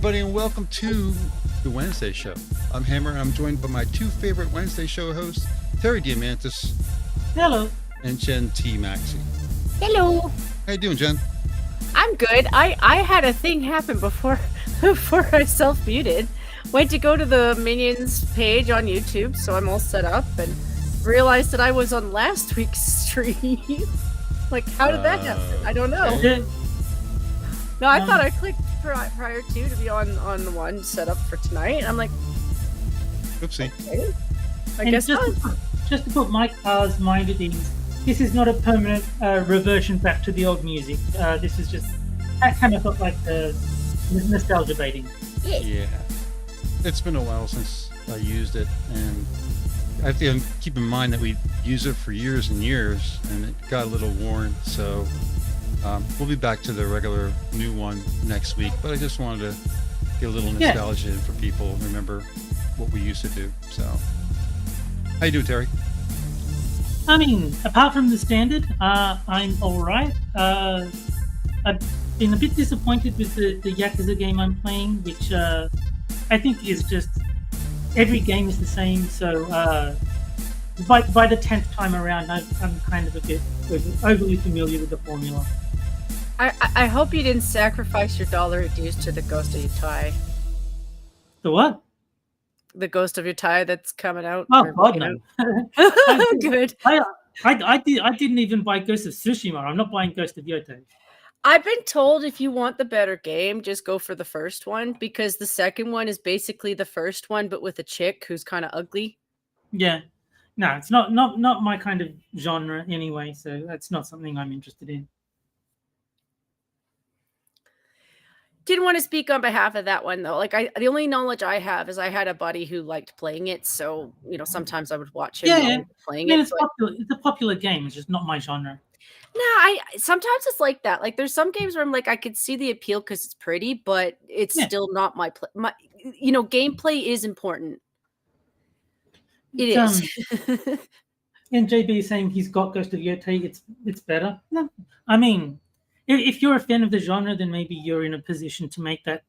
everybody, and welcome to the Wednesday show. I'm Hammer, and I'm joined by my two favorite Wednesday show hosts, Terry Diamantis. Hello. And Jen T. Maxey. Hello. How you doing, Jen? I'm good. I had a thing happen before I self-muted. Went to go to the Minions page on YouTube, so I'm all set up, and realized that I was on last week's stream. Like, how did that happen? I don't know. Okay. No, I thought I clicked prior to be on the one set up for tonight, and I'm like, oopsie. Okay. I guess just to put Mike R's mind at ease, this is not a permanent reversion back to the old music. This is just, I kind of felt like nostalgia baiting. Yeah. It's been a while since I used it, and I have to keep in mind that we used it for years and years, and it got a little worn, so we'll be back to the regular new one next week, but I just wanted to get a little nostalgia in for people, remember what we used to do. So, how you doing, Terry? I mean, apart from the standard, I'm alright. I've been a bit disappointed with the Yakuza game I'm playing, which I think is just, every game is the same, so by the 10th time around, I'm kind of a bit overly familiar with the formula. I hope you didn't sacrifice your dollar dues to the Ghost of Utai. The what? The Ghost of Utai that's coming out. Oh God, no! Good. I didn't even buy Ghost of Tsushima. I'm not buying Ghost of Yotai. I've been told if you want the better game, just go for the first one, because the second one is basically the first one, but with a chick who's kind of ugly. Yeah, no, it's not my kind of genre anyway, so that's not something I'm interested in. Didn't want to speak on behalf of that one though. Like the only knowledge I have is I had a buddy who liked playing it, so sometimes I would watch him playing it. It's popular. It's a popular game. It's just not my genre. No, sometimes it's like that. Like there's some games where I'm like, I could see the appeal because it's pretty, but it's still not my gameplay is important. It is. And JB is saying he's got Ghost of Yotai. It's better. No, I mean, if you're a fan of the genre, then maybe you're in a position to make that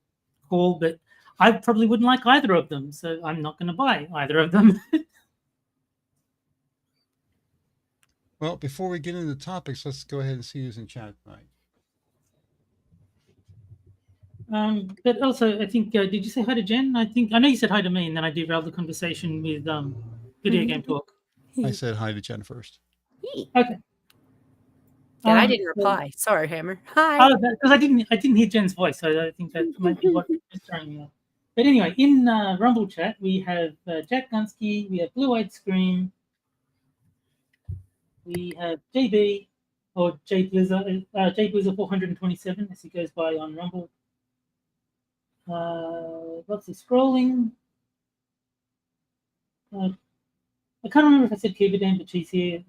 call. But I probably wouldn't like either of them, so I'm not going to buy either of them. Well, before we get into the topics, let's go ahead and see who's in chat tonight. But also, I think, did you say hi to Jen? I know you said hi to me, and then I derailed the conversation with video game talk. I said hi to Jen first. Okay. And I didn't reply. Sorry, Hammer. Hi. Oh, because I didn't hear Jen's voice, so I think that might be what is throwing me off. But anyway, in Rumble chat, we have Jack Gunsky, we have Blue Eyed Scream, we have JB, or J Blizzard 427, as he goes by on Rumble. Lots of scrolling. I can't remember if I said Kevin, but she's here.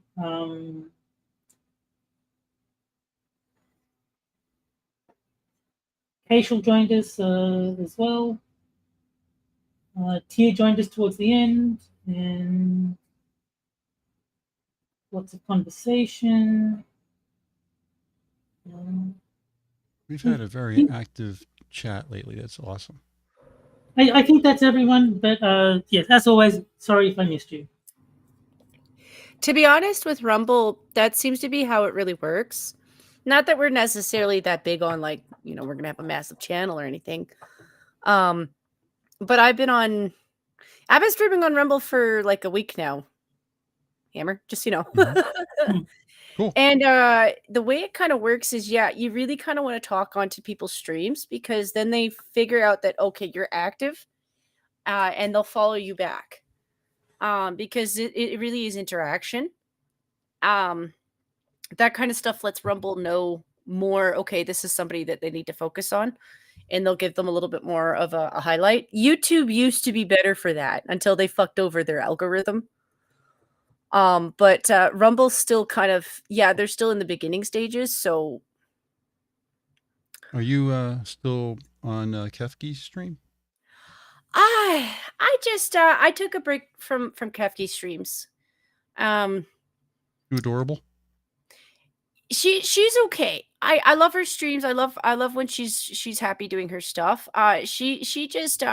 Facial joined us as well. Tia joined us towards the end, and lots of conversation. We've had a very active chat lately. That's awesome. I think that's everyone, but yes, as always, sorry if I missed you. To be honest, with Rumble, that seems to be how it really works. Not that we're necessarily that big on we're going to have a massive channel or anything. But I've been streaming on Rumble for like a week now. Hammer, just Cool. And the way it kind of works is, you really kind of want to talk onto people's streams, because then they figure out that, okay, you're active, and they'll follow you back. Because it really is interaction. That kind of stuff lets Rumble know more, okay, this is somebody that they need to focus on, and they'll give them a little bit more of a highlight. YouTube used to be better for that until they fucked over their algorithm. But Rumble's still kind of, they're still in the beginning stages, so. Are you still on Kefki's stream? I just I took a break from Kefki streams. You adorable? She's okay. I love her streams. I love when she's happy doing her stuff. She just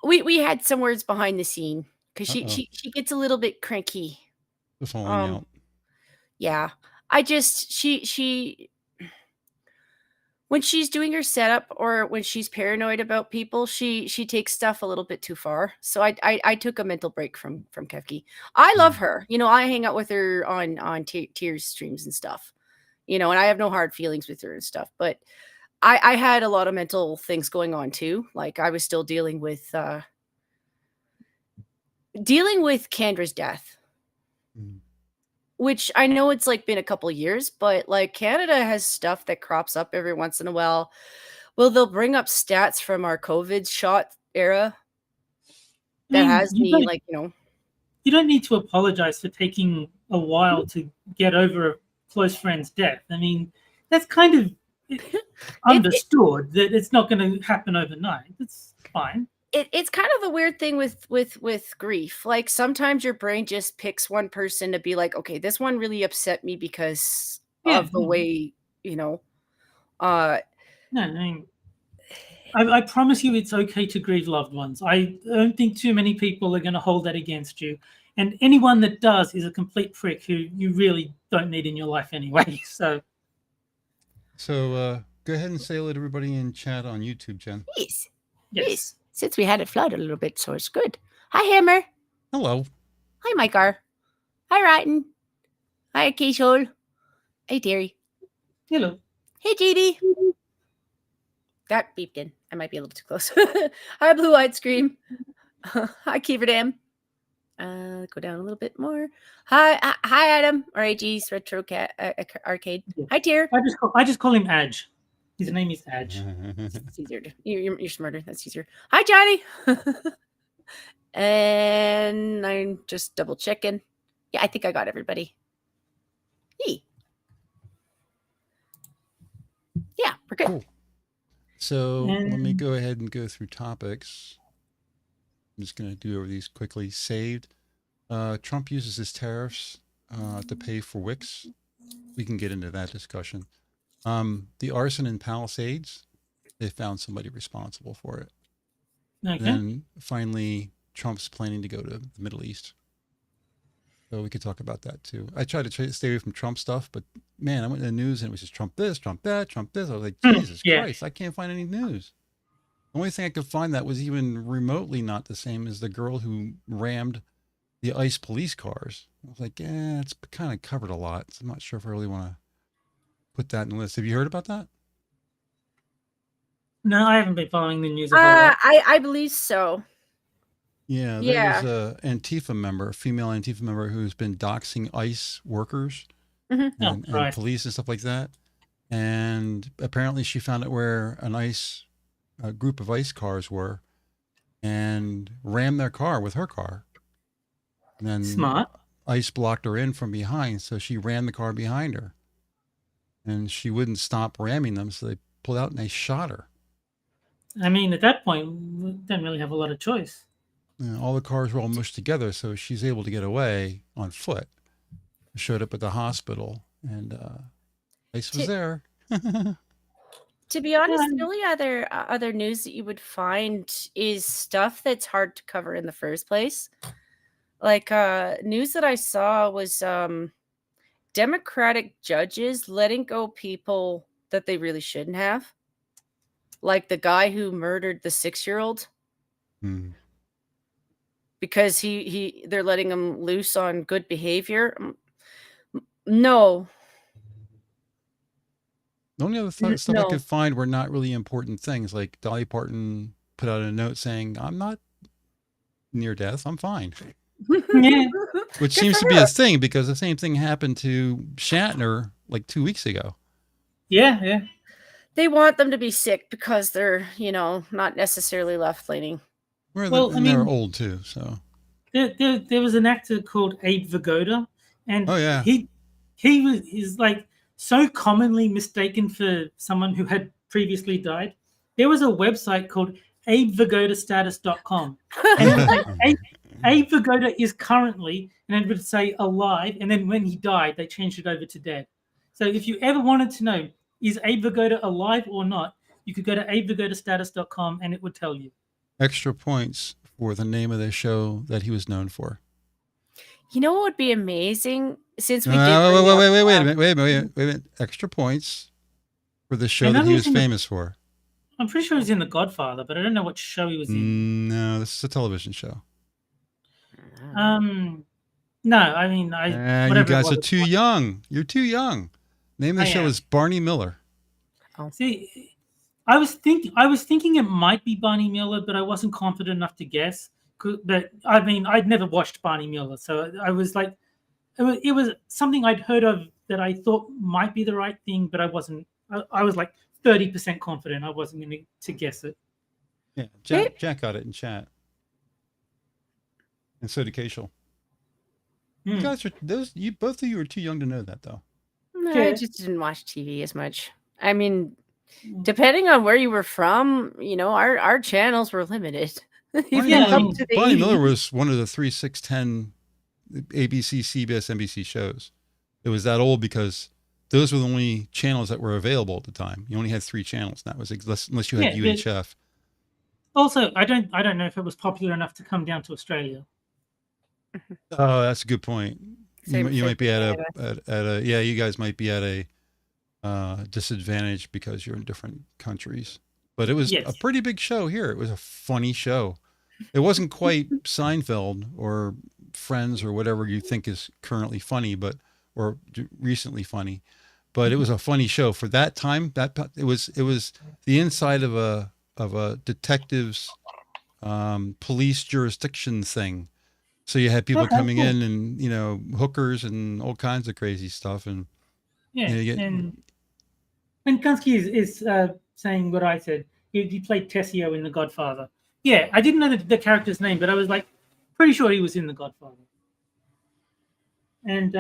we had some words behind the scene because she gets a little bit cranky. The falling out. Yeah. I just she when she's doing her setup or when she's paranoid about people, she takes stuff a little bit too far. So I took a mental break from Kefki. I love her. You know, I hang out with her on TUES streams and stuff. You know, and I have no hard feelings with her and stuff. But I had a lot of mental things going on too. Like I was still dealing with Kandra's death. Which I know it's like been a couple of years, but like Canada has stuff that crops up every once in a while. Well, they'll bring up stats from our COVID shot era that has me like, you know. You don't need to apologize for taking a while to get over a close friend's death. I mean, that's kind of understood that it's not going to happen overnight. It's fine. It's kind of the weird thing with grief. Like sometimes your brain just picks one person to be like, okay, this one really upset me because of the way, you know. No, I mean, I promise you it's okay to grieve loved ones. I don't think too many people are going to hold that against you. And anyone that does is a complete prick who you really don't need in your life anyway. So go ahead and say hello to everybody in chat on YouTube, Jen. Yes. Since we had it flood a little bit, so it's good. Hi, Hammer. Hello. Hi, Mykar. Hi, Rotten. Hi, Keishole. Hey, Terry. Hello. Hey, JD. That beeped in. I might be a little too close. Hi, Blue-Eyed Scream. Hi, Keeverdam. Go down a little bit more. Hi, Adam. RAG's Retro Cat Arcade. Hi, Tier. I just call him Adge. His name is Adge. It's easier. You're smarter. That's easier. Hi, Johnny. And I'm just double checking. Yeah, I think I got everybody. Hey. Yeah, we're good. Cool. So let me go ahead and go through topics. I'm just going to do over these quickly. Saved. Trump uses his tariffs to pay for Wix. We can get into that discussion. The arson in Palisades, they found somebody responsible for it. Okay. And then finally, Trump's planning to go to the Middle East. So we could talk about that too. I tried to stay away from Trump stuff, but man, I went to the news and it was just Trump this, Trump that, Trump this. I was like, Jesus Christ, I can't find any news. The only thing I could find that was even remotely not the same is the girl who rammed the ICE police cars. I was like, yeah, it's kind of covered a lot. So I'm not sure if I really want to put that in the list. Have you heard about that? No, I haven't been following the news. I believe so. Yeah, there was a Antifa member, a female Antifa member who's been doxing ICE workers and police and stuff like that. And apparently she found out where a group of ICE cars were and rammed their car with her car. And then Smart. ICE blocked her in from behind, so she ran the car behind her. And she wouldn't stop ramming them, so they pulled out and they shot her. I mean, at that point, we didn't really have a lot of choice. All the cars were all mushed together, so she's able to get away on foot. Showed up at the hospital, and ICE was there. To be honest, the only other news that you would find is stuff that's hard to cover in the first place. Like news that I saw was Democratic judges letting go people that they really shouldn't have. Like the guy who murdered the 6-year-old. Because they're letting him loose on good behavior. No. The only other stuff I could find were not really important things. Like Dolly Parton put out a note saying, I'm not near death. I'm fine. Yeah. Which seems to be a thing because the same thing happened to Shatner like 2 weeks ago. Yeah. They want them to be sick because they're, not necessarily left-leaning. Well, they're old too, so. There was an actor called Abe Vigoda, and he's like so commonly mistaken for someone who had previously died. There was a website called abevigodastatus.com. And it was like Abe Vigoda is currently, and it would say alive, and then when he died, they changed it over to dead. So if you ever wanted to know, is Abe Vigoda alive or not, you could go to abevigodastatus.com and it would tell you. Extra points for the name of the show that he was known for. You know what would be amazing? Since we did wait a minute. Extra points for the show that he was famous for. I'm pretty sure he's in The Godfather, but I don't know what show he was in. No, this is a television show. No, I mean, you guys are too young. You're too young. Name of the show is Barney Miller. Oh. See, I was thinking it might be Barney Miller, but I wasn't confident enough to guess. But I mean, I'd never watched Barney Miller, so I was like, it was something I'd heard of that I thought might be the right thing, but I wasn't. I was like 30% confident I wasn't going to guess it. Yeah, Jack got it in chat, and so did Cashel. You guys are both of you are too young to know that, though. No, I just didn't watch TV as much. I mean, depending on where you were from, you know, our channels were limited. Barney Miller was one of the 3, 6, 10 ABC, CBS, NBC shows. It was that old because those were the only channels that were available at the time. You only had 3 channels. That was unless you had UHF. Also, I don't know if it was popular enough to come down to Australia. Oh, that's a good point. You might be at a you guys might be at a disadvantage because you're in different countries. But it was a pretty big show here. It was a funny show. It wasn't quite Seinfeld or Friends or whatever you think is currently funny, or recently funny. But it was a funny show for that time. It was the inside of a detective's police jurisdiction thing. So you had people coming in and, you know, hookers and all kinds of crazy stuff. And and Gunsky is saying what I said. He played Tessio in The Godfather. Yeah, I didn't know the character's name, but I was like pretty sure he was in The Godfather. And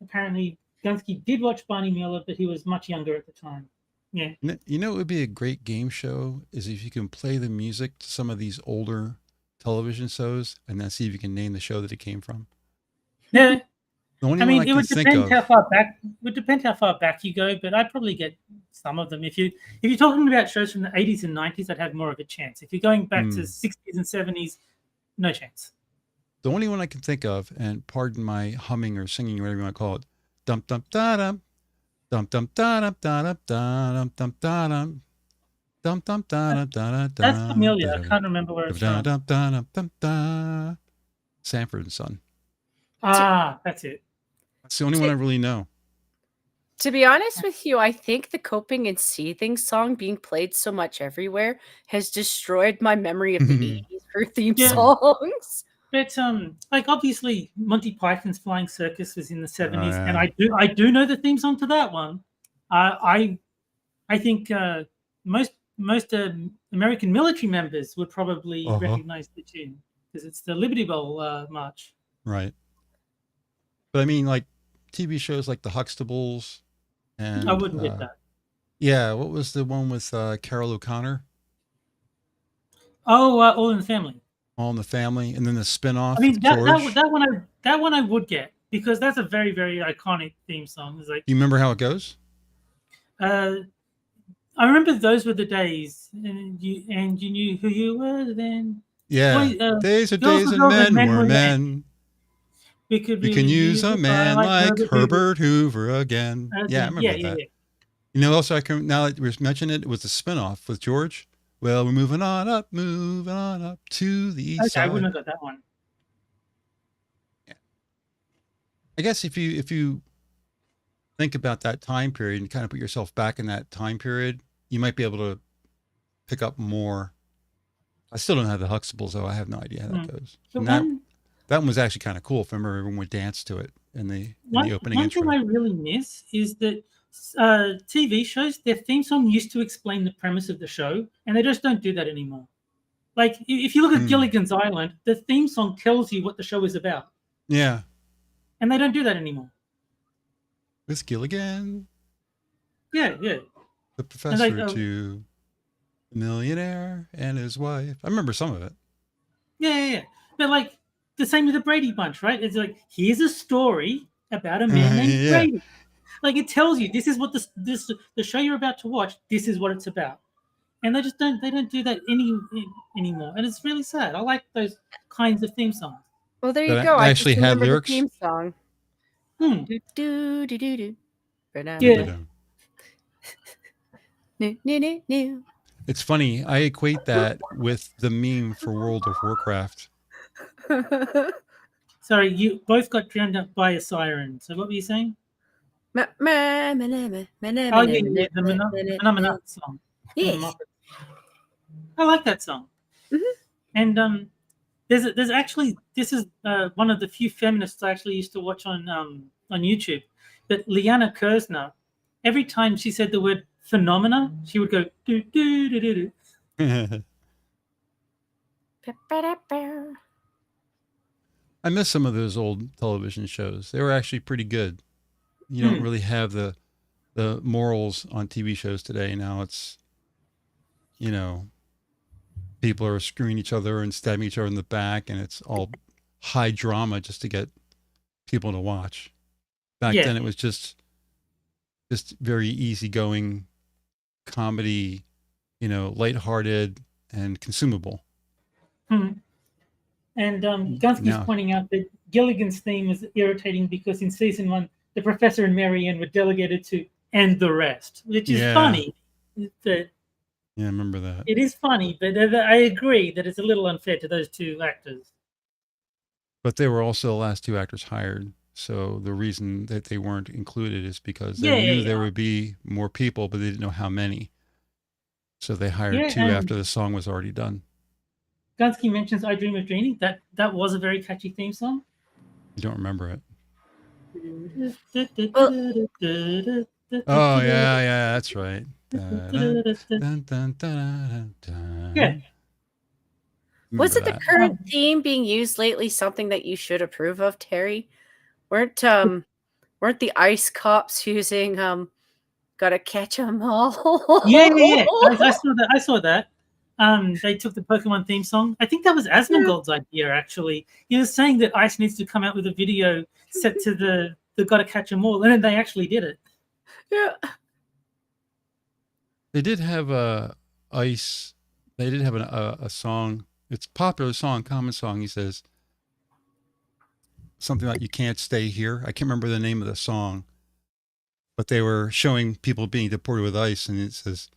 apparently Gunsky did watch Barney Miller, but he was much younger at the time. Yeah. You know, it would be a great game show is if you can play the music to some of these older television shows and then see if you can name the show that it came from. Yeah. I mean, it would depend how far back. Would depend how far back you go, but I'd probably get some of them. If you're talking about shows from the 80s and 90s, I'd have more of a chance. If you're going back to 60s and 70s, no chance. The only one I can think of, and pardon my humming or singing, whatever you want to call it, dum dum da dum, dum dum da dum da dum dum dum da dum. Dum dum da dum da dum. That's familiar. I can't remember where it's from. Sanford and Son. That's it. That's the only one I really know. To be honest with you, I think the Coping and Seething song being played so much everywhere has destroyed my memory of the 80s for theme songs. But like obviously Monty Python's Flying Circus was in the 70s, and I do know the theme song to that one. I think most American military members would probably recognize the tune because it's the Liberty Bell march. Right. But I mean, like TV shows like the Huxtables, and I wouldn't get that. Yeah, what was the one with Carol O'Connor? Oh, All in the Family. All in the Family, and then the spinoff. I mean, that one I would get because that's a very, very iconic theme song. It's like, you remember how it goes? I remember those were the days, and you knew who you were then. Yeah, days are days and men were men. We can use a man like Herbert Hoover again. Yeah, I remember that. Yeah. You know, also now that we're mentioning it, was the spinoff with George. Well, we're moving on up to the east side. I wouldn't have got that one. Yeah. I guess if you think about that time period and kind of put yourself back in that time period, you might be able to pick up more. I still don't have the Huxtables, though. I have no idea how that goes. That one was actually kind of cool. If I remember, everyone would dance to it in the opening intro. One thing I really miss is that TV shows, their theme song used to explain the premise of the show, and they just don't do that anymore. Like, if you look at Gilligan's Island, the theme song tells you what the show is about. Yeah. And they don't do that anymore. With Gilligan. Yeah. The professor to the millionaire and his wife. I remember some of it. Yeah. But like, the same with the Brady Bunch, right? It's like, here's a story about a man named Yeah. Brady. Like, it tells you this is what the show you're about to watch. This is what it's about, and they don't do that anymore, and it's really sad. I like those kinds of theme songs. Well, there you That go. I actually just had remember lyrics? the theme song. Hmm. Do, do, do, do, do. Yeah. New. It's funny. I equate that with the meme for World of Warcraft. Sorry, you both got drowned out by a siren. So what were you saying? Oh, yeah, the Phenomena song. Yes. I like that song. Mhm. And there's actually, this is one of the few feminists I actually used to watch on YouTube. But Liana Kersner, every time she said the word phenomena, she would go do do do do do. I miss some of those old television shows. They were actually pretty good. You don't really have the morals on TV shows today. Now it's, you know, people are screwing each other and stabbing each other in the back, and it's all high drama just to get people to watch. Back then it was just very easygoing comedy, you know, lighthearted and consumable. And Gunsky's pointing out that Gilligan's theme was irritating because in season 1, the Professor and Marianne were delegated to "and the rest," which is funny. But yeah, I remember that. It is funny, but I agree that it's a little unfair to those two actors. But they were also the last two actors hired. So the reason that they weren't included is because they knew there would be more people, but they didn't know how many. So they hired two after the song was already done. Gunsky mentions "I Dream of Jeannie." That was a very catchy theme song. You don't remember it? Oh yeah, that's right. Yeah. Wasn't the current theme being used lately something that you should approve of, Terry? Weren't the ice cops using "Gotta Catch 'Em All"? Yeah. I saw that. They took the Pokemon theme song. I think that was Asmongold's idea, actually. He was saying that Ice needs to come out with a video set to the "Gotta Catch 'Em All," and then they actually did it. Yeah. They did have Ice. They did have a song. It's a popular song, common song. He says something like "You Can't Stay Here." I can't remember the name of the song, but they were showing people being deported with ICE, and it says,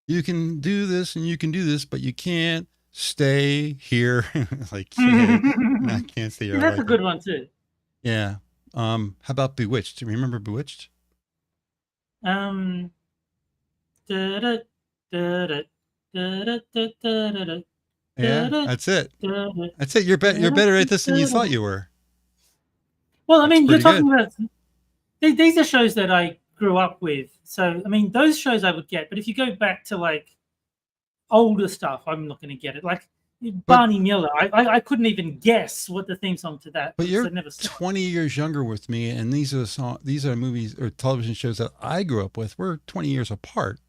"You can do this and you can do this, but you can't stay here." Like, I can't stay here. That's a good one too. Yeah. How about "Bewitched"? Do you remember "Bewitched"? Yeah, that's it. That's it. You're better at this than you thought you were. Well, I mean, you're talking about these are shows that I grew up with. So, I mean, those shows I would get. But if you go back to like older stuff, I'm not going to get it. Like Barney Miller, I couldn't even guess what the theme song to that. But you're 20 years younger with me, and these are movies or television shows that I grew up with. We're 20 years apart.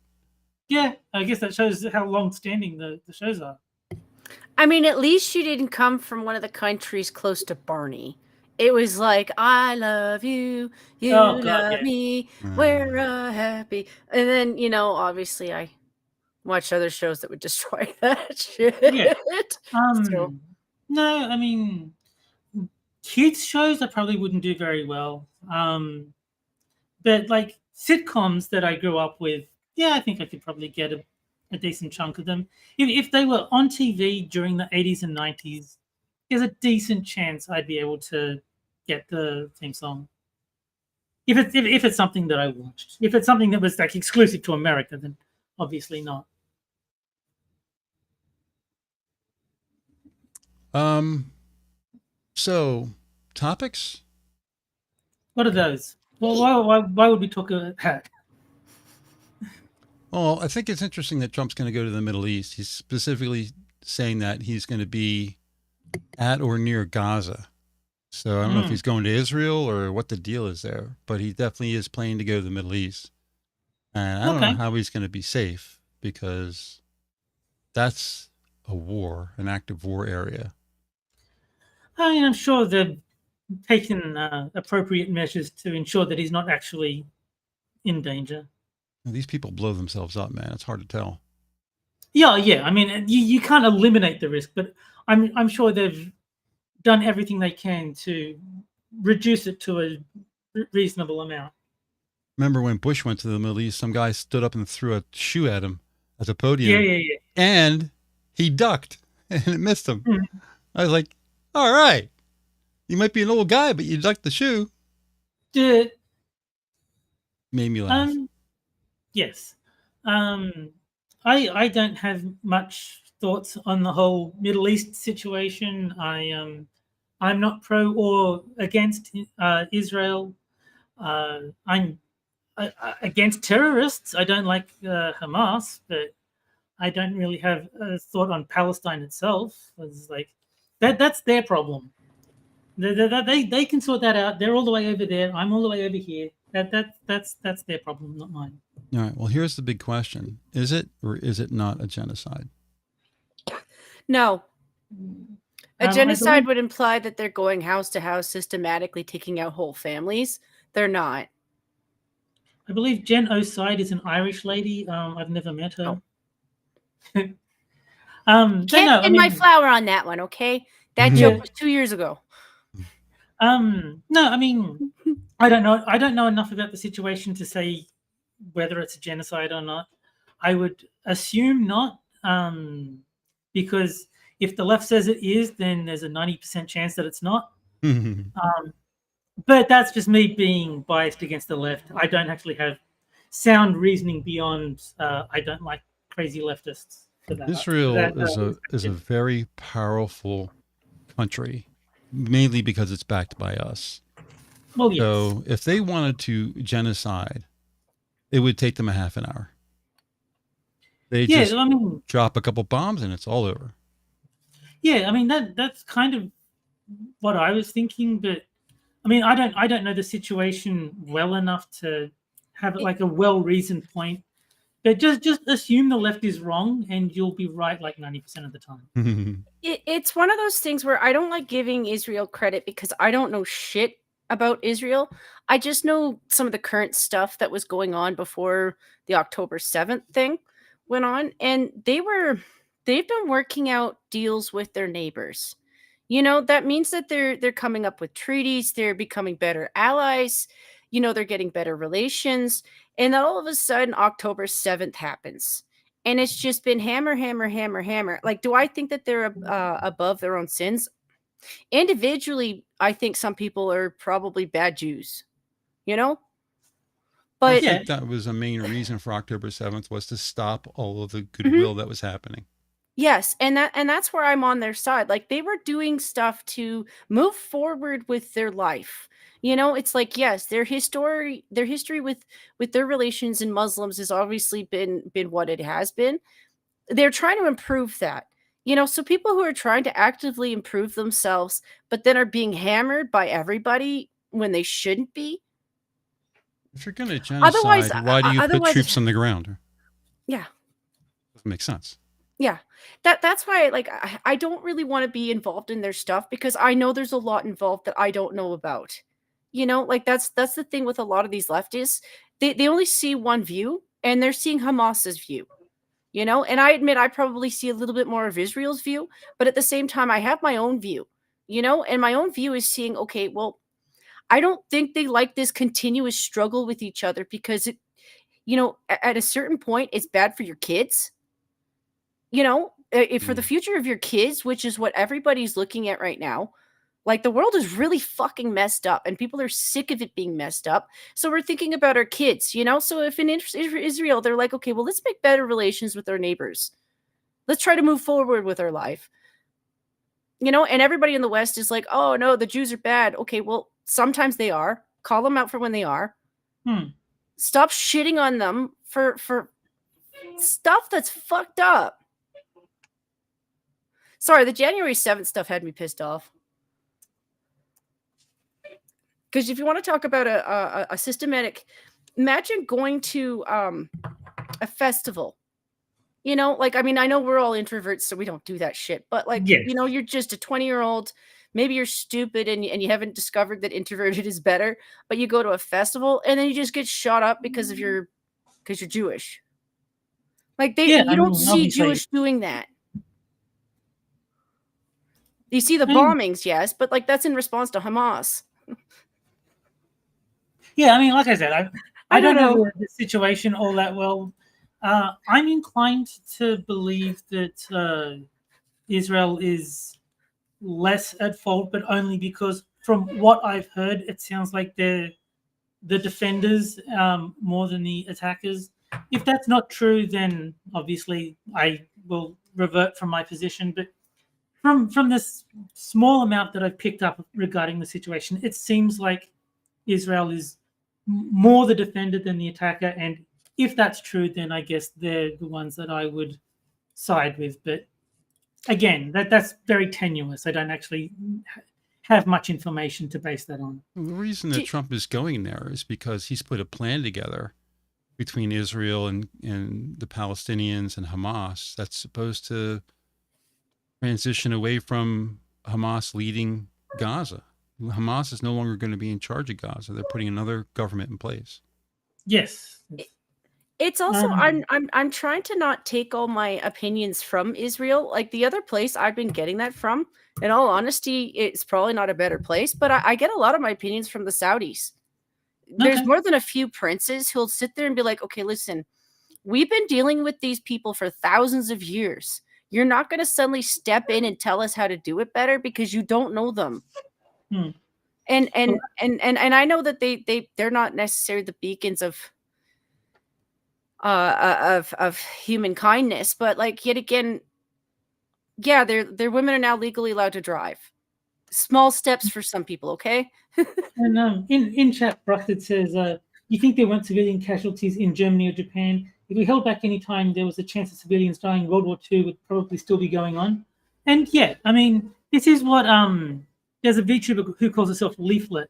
Yeah, I guess that shows how long-standing the shows are. I mean, at least you didn't come from one of the countries close to Barney. It was like, "I love you, you love me, we're happy." And then, you know, obviously I watched other shows that would destroy that shit. Yeah. No, I mean, kids shows I probably wouldn't do very well. But like sitcoms that I grew up with, I think I could probably get a decent chunk of them. If they were on TV during the 80s and 90s, there's a decent chance I'd be able to get the theme song. If it's something that I watched. If it's something that was like exclusive to America, then obviously not. So topics? What are those? Well, why would we talk about that? Well, I think it's interesting that Trump's going to go to the Middle East. He's specifically saying that he's going to be at or near Gaza. So I don't know if he's going to Israel or what the deal is there, but he definitely is planning to go to the Middle East. And I don't know how he's going to be safe, because that's a war, an active war area. I mean, I'm sure they've taken appropriate measures to ensure that he's not actually in danger. These people blow themselves up, man. It's hard to tell. Yeah. I mean, you can't eliminate the risk, but I'm sure they've done everything they can to reduce it to a reasonable amount. Remember when Bush went to the Middle East, some guy stood up and threw a shoe at him at the podium. Yeah. And he ducked and it missed him. I was like, all right, you might be an old guy, but you ducked the shoe. Made me laugh. Yes. I don't have much thoughts on the whole Middle East situation. I'm not pro or against Israel. I'm against terrorists. I don't like Hamas, but I don't really have a thought on Palestine itself. It's like that's their problem. They can sort that out. They're all the way over there. I'm all the way over here. That's their problem, not mine. All right. Well, here's the big question: is it or is it not a genocide? No. A genocide would imply that they're going house to house, systematically taking out whole families. They're not. I believe Jen Oside is an Irish lady. I've never met her. Can't pin my flower on that one, okay? That joke was 2 years ago. No, I mean, I don't know. I don't know enough about the situation to say whether it's a genocide or not. I would assume not, because if the left says it is, then there's a 90% chance that it's not. But that's just me being biased against the left. I don't actually have sound reasoning beyond I don't like crazy leftists for that. Israel is a very powerful country, mainly because it's backed by us. Well, yes. So if they wanted to genocide, it would take them a half an hour. They just drop a couple bombs and it's all over. Yeah, I mean that's kind of what I was thinking, but I mean I don't know the situation well enough to have like a well-reasoned point. But just assume the left is wrong and you'll be right like 90% of the time. It's one of those things where I don't like giving Israel credit because I don't know shit about Israel. I just know some of the current stuff that was going on before the October 7th thing went on, and they've been working out deals with their neighbors. You know, that means that they're coming up with treaties, they're becoming better allies, you know, they're getting better relations, and then all of a sudden October 7th happens. And it's just been hammer, hammer, hammer, hammer. Like, do I think that they're above their own sins? Individually, I think some people are probably bad Jews, you know? But I think that was a main reason for October 7th was to stop all of the goodwill that was happening. Yes, and that's where I'm on their side. Like, they were doing stuff to move forward with their life. You know, it's like, yes, their history with their relations and Muslims has obviously been what it has been. They're trying to improve that. You know, so people who are trying to actively improve themselves, but then are being hammered by everybody when they shouldn't be. If you're going to genocide, why do you put troops on the ground? Yeah. Doesn't make sense. Yeah. That's why, like, I don't really want to be involved in their stuff because I know there's a lot involved that I don't know about. You know, like that's the thing with a lot of these leftists. They only see one view and they're seeing Hamas's view. You know, and I admit I probably see a little bit more of Israel's view, but at the same time, I have my own view, you know, and my own view is seeing, okay, well, I don't think they like this continuous struggle with each other because, it, you know, at a certain point, it's bad for your kids, you know, for the future of your kids, which is what everybody's looking at right now. Like, the world is really fucking messed up and people are sick of it being messed up. So we're thinking about our kids, you know? So if in Israel, they're like, okay, well, let's make better relations with our neighbors. Let's try to move forward with our life. You know, and everybody in the West is like, oh, no, the Jews are bad. Okay, well, sometimes they are. Call them out for when they are. Stop shitting on them for stuff that's fucked up. Sorry, the January 7th stuff had me pissed off. Because if you want to talk about a systematic, imagine going to a festival. You know, like, I mean, I know we're all introverts, so we don't do that shit. But, like, you know, you're just a 20-year-old maybe you're stupid and you haven't discovered that introverted is better, but you go to a festival and then you just get shot up because you're Jewish. Like you don't see Jewish doing that. You see the bombings, yes, but like that's in response to Hamas. Yeah, I mean, like I said, I don't know the situation all that well. I'm inclined to believe that Israel is less at fault, but only because from what I've heard, it sounds like they're the defenders more than the attackers. If that's not true, then obviously I will revert from my position. But from this small amount that I've picked up regarding the situation, it seems like Israel is more the defender than the attacker. And if that's true, then I guess they're the ones that I would side with. But again, that's very tenuous. I don't actually have much information to base that on. Well, the reason that Trump is going there is because he's put a plan together between Israel and the Palestinians and Hamas that's supposed to transition away from Hamas leading Gaza. Hamas is no longer going to be in charge of Gaza. They're putting another government in place. Yes. It's also I'm trying to not take all my opinions from Israel. Like the other place I've been getting that from, in all honesty, it's probably not a better place, but I get a lot of my opinions from the Saudis. There's more than a few princes who'll sit there and be like, okay, listen, we've been dealing with these people for thousands of years. You're not going to suddenly step in and tell us how to do it better because you don't know them. And I know that they're not necessarily the beacons of human kindness, but like yet again, yeah, their women are now legally allowed to drive. Small steps for some people, okay? And in chat, Brusted says, you think there weren't civilian casualties in Germany or Japan? If we held back any time, there was a chance of civilians dying. World War II would probably still be going on. And yeah, I mean, this is what there's a VTuber who calls herself Leaflet,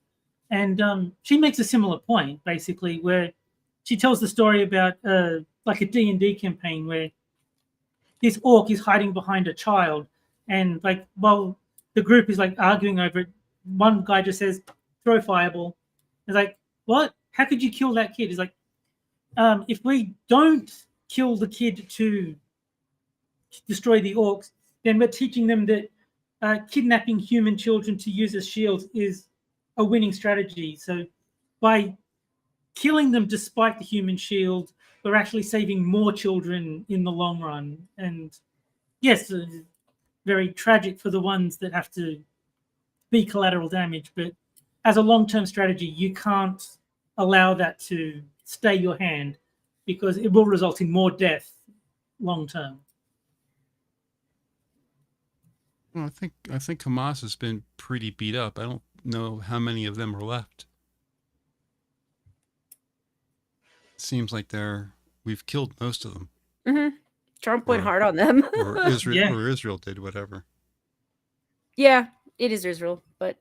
and she makes a similar point, basically, where she tells the story about like a D&D campaign where this orc is hiding behind a child, and like while the group is like arguing over it, one guy just says, "Throw fireball." It's like, what? How could you kill that kid? It's like, if we don't kill the kid to destroy the orcs, then we're teaching them that kidnapping human children to use as shields is a winning strategy. So by killing them despite the human shield, we're actually saving more children in the long run. And yes, very tragic for the ones that have to be collateral damage, but as a long-term strategy, you can't allow that to stay your hand because it will result in more death long-term. Well, I think Hamas has been pretty beat up. I don't know how many of them are left. It seems like we've killed most of them. Mm-hmm. Trump went hard on them. or Israel did, whatever. Yeah, it is Israel, but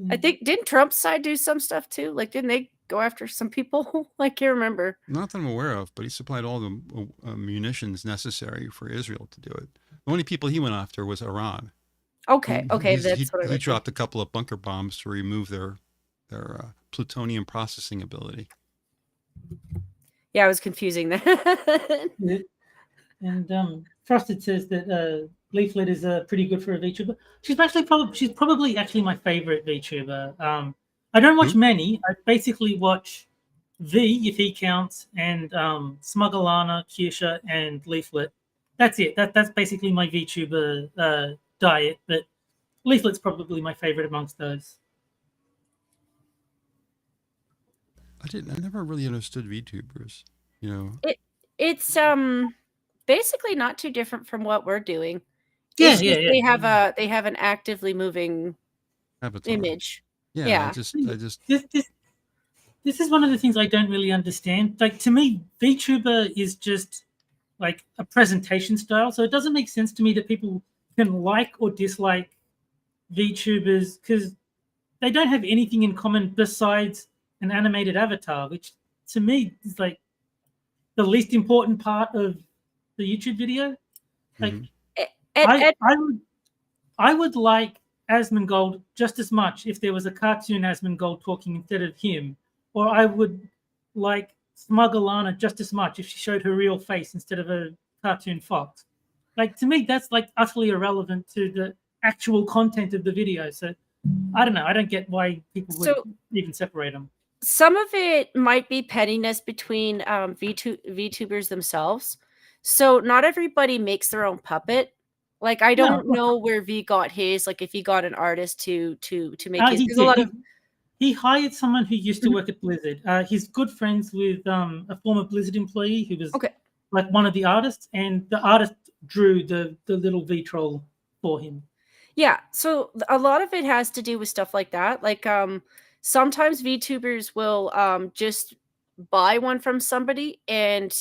I think didn't Trump's side do some stuff too? Like, didn't they go after some people? I can't remember. Not that I'm aware of, but he supplied all the munitions necessary for Israel to do it. The only people he went after was Iran. Okay, He dropped a couple of bunker bombs to remove their plutonium processing ability. Yeah, I was confusing that. And Frosted says that Leaflet is pretty good for a VTuber. She's probably actually my favorite VTuber. I don't watch many. I basically watch V, if he counts, and Smugglana, Kirsha, and Leaflet. That's it. That's basically my VTuber diet. But Leaflet's probably my favorite amongst those. I never really understood VTubers. You know, it's basically not too different from what we're doing. Yeah. They have an actively moving avatar image. Yeah. This is one of the things I don't really understand. Like, to me, VTuber is just like a presentation style. So it doesn't make sense to me that people can like or dislike VTubers because they don't have anything in common besides an animated avatar, which to me is like the least important part of the YouTube video. Like, I would like Asmongold just as much if there was a cartoon Asmongold talking instead of him, or I would like Smugglana just as much if she showed her real face instead of a cartoon fox. Like, to me, that's like utterly irrelevant to the actual content of the video. So I don't know. I don't get why people would even separate them. Some of it might be pettiness between VTubers themselves. So not everybody makes their own puppet. Like, I don't know where V got his, like if he got an artist to make his. There's a lot of. He hired someone who used to work at Blizzard. He's good friends with a former Blizzard employee who was like one of the artists, and the artist drew the little V-troll for him. Yeah, so a lot of it has to do with stuff like that. Like sometimes VTubers will just buy one from somebody, and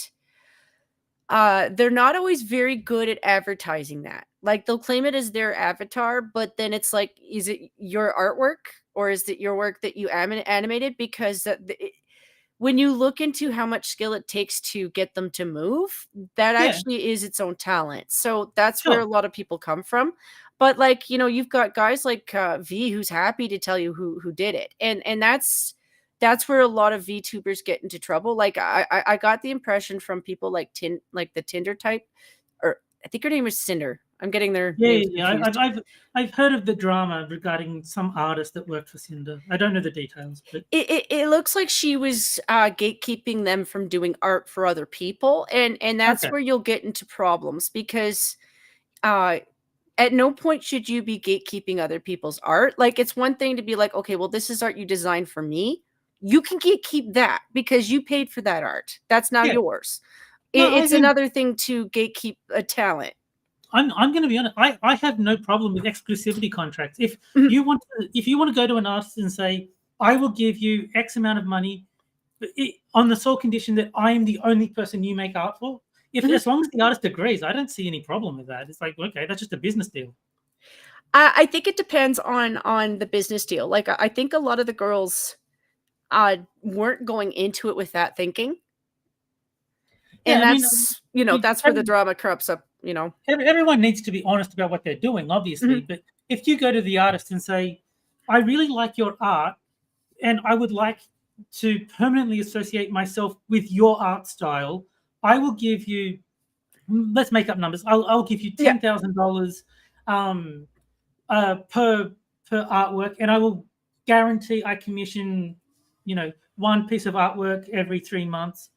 they're not always very good at advertising that. Like, they'll claim it as their avatar, but then it's like, is it your artwork or is it your work that you animated? Because when you look into how much skill it takes to get them to move, that actually is its own talent. So that's where a lot of people come from. But like, you know, you've got guys like V who's happy to tell you who did it. And that's where a lot of VTubers get into trouble. Like I got the impression from people like the Tinder type, or I think her name is Cinder. I'm getting their names confused. I've heard of the drama regarding some artist that worked for Cinder. I don't know the details, but it looks like she was gatekeeping them from doing art for other people, and that's where you'll get into problems, because at no point should you be gatekeeping other people's art. Like, it's one thing to be like, okay, well, this is art you designed for me. You can gatekeep that because you paid for that art. That's now yours. It's another thing to gatekeep a talent. I'm going to be honest. I have no problem with exclusivity contracts. If you want to go to an artist and say, I will give you X amount of money on the sole condition that I am the only person you make art for, as long as the artist agrees, I don't see any problem with that. It's like, okay, that's just a business deal. I think it depends on the business deal. Like, I think a lot of the girls weren't going into it with that thinking. And that's that's where the drama corrupts up, you know. Everyone needs to be honest about what they're doing, obviously. But if you go to the artist and say, I really like your art, and I would like to permanently associate myself with your art style, I will give you, let's make up numbers. I'll give you $10,000 per artwork, and I will guarantee I commission, one piece of artwork every 3 months,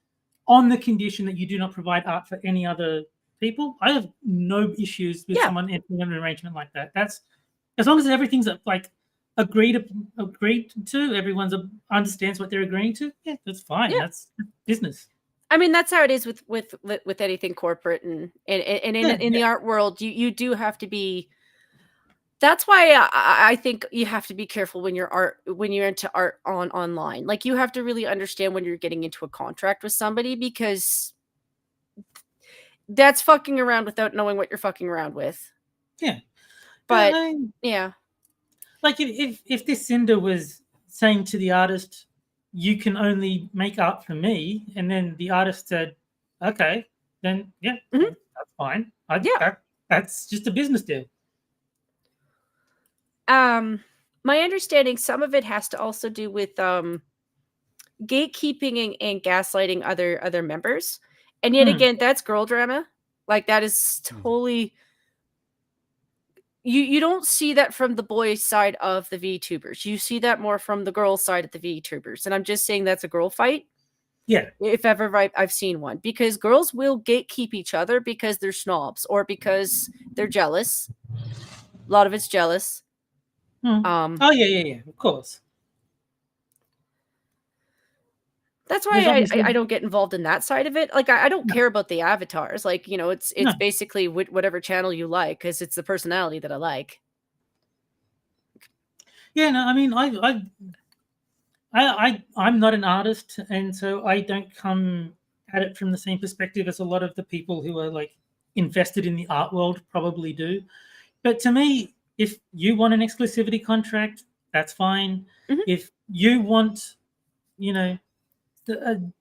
on the condition that you do not provide art for any other people. I have no issues with someone entering an arrangement like that. That's, as long as everything's like agreed to, everyone's understands what they're agreeing to. Yeah, that's fine. Yeah. That's business. I mean, that's how it is with anything corporate, and in the art world, you do have to be. That's why I think you have to be careful when you're into art online. Like, you have to really understand when you're getting into a contract with somebody, because that's fucking around without knowing what you're fucking around with. Yeah. But yeah. Like, if this Cinder was saying to the artist, you can only make art for me, and then the artist said, okay, then that's fine. That's just a business deal. My understanding, some of it has to also do with gatekeeping and gaslighting other members. And yet again, that's girl drama. Like, that is totally, you don't see that from the boys' side of the VTubers. You see that more from the girl side of the VTubers. And I'm just saying that's a girl fight. Yeah. If ever I've seen one, because girls will gatekeep each other because they're snobs or because they're jealous. A lot of it's jealous. Oh yeah, of course. That's why I don't get involved in that side of it. Like, I don't care about the avatars. Like, it's basically whatever channel you like, because it's the personality that I like. Yeah, no, I mean, I'm not an artist, and so I don't come at it from the same perspective as a lot of the people who are like invested in the art world probably do. But to me, if you want an exclusivity contract, that's fine. If you want,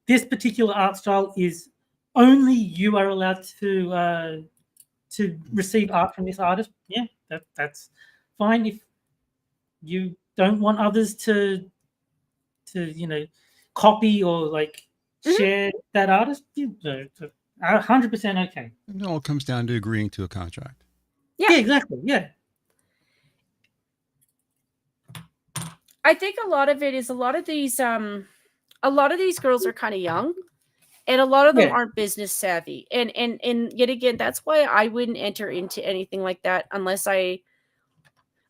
this particular art style is only you are allowed to to receive art from this artist, yeah, that's fine. If you don't want others to copy or like share that artist, 100% okay. It all comes down to agreeing to a contract. Yeah. Yeah, exactly. Yeah. I think a lot of it is a lot of these girls are kind of young, and a lot of them aren't business savvy. And yet again, that's why I wouldn't enter into anything like that unless I